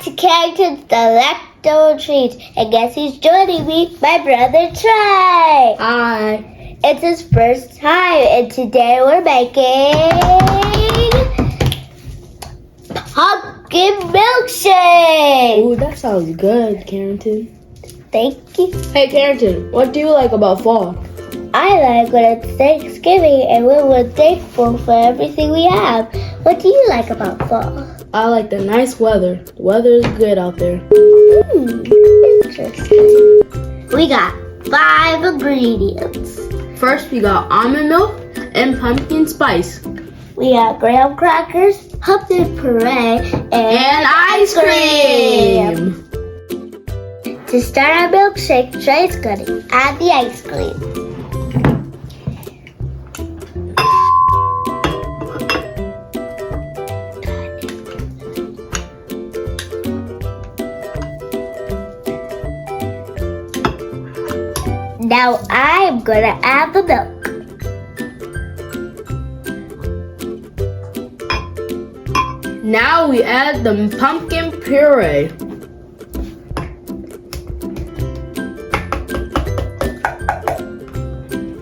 to Kerrington's Delectabletreats, and guess who's joining me? My brother Trey. Hi. It's his first time, and today we're making pumpkin milkshake. Ooh, that sounds good, Carrington. Thank you. Hey, Carrington, what do you like about fall? I like when it's Thanksgiving and when we're thankful for everything we have. What do you like about fall? I like the nice weather. The weather is good out there. Interesting. We got 5 ingredients. First, we got almond milk and pumpkin spice. We got graham crackers, pumpkin puree, and ice cream. To start our milkshake, Trey's gonna add the ice cream. Now I'm gonna add the milk. Now we add the pumpkin puree.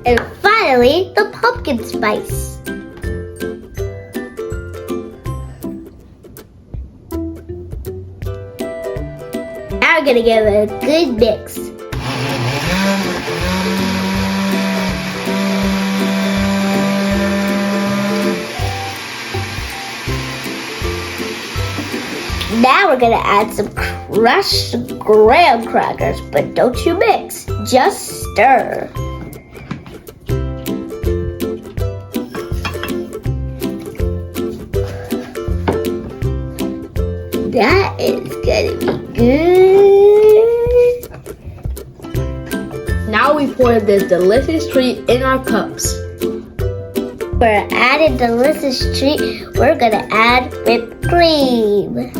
And finally, the pumpkin spice. Now we're gonna give it a good mix. Now we're gonna add some crushed graham crackers, but don't you mix, just stir. That is gonna be good. Now we pour this delicious treat in our cups. For our added delicious treat, we're gonna add whipped cream.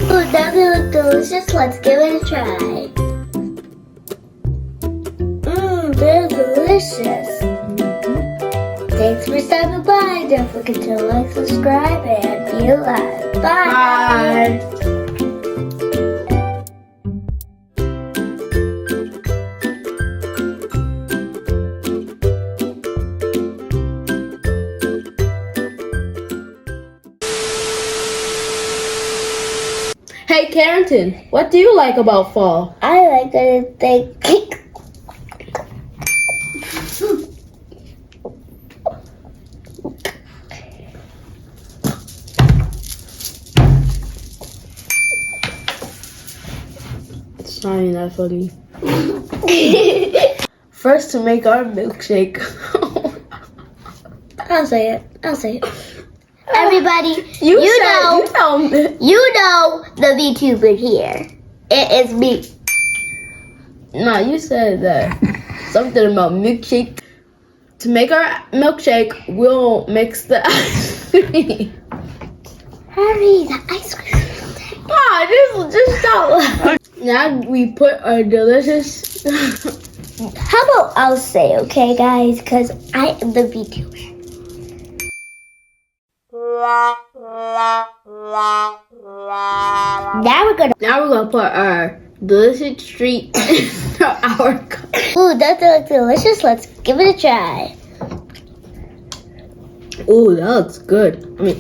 Oh, now they look delicious. Let's give it a try. They're delicious. Thanks for stopping by. Don't forget to like, subscribe, and be alive. Bye. Hey, Carrington, what do you like about fall? I like to think. It's not even that funny. First, to make our milkshake. I'll say it. Everybody, You you know the VTuber here. It is me. No, you said that. Something about milkshake. To make our milkshake, we'll mix the ice cream. Hurry, the ice cream. Ah, just stop. Now we put our delicious. How about I'll say, okay, guys, because I am the VTuber. Now we're gonna put our delicious treat in our cup. Ooh, that looks delicious. Let's give it a try. Ooh, that looks good. I mean,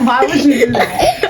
why would you do that?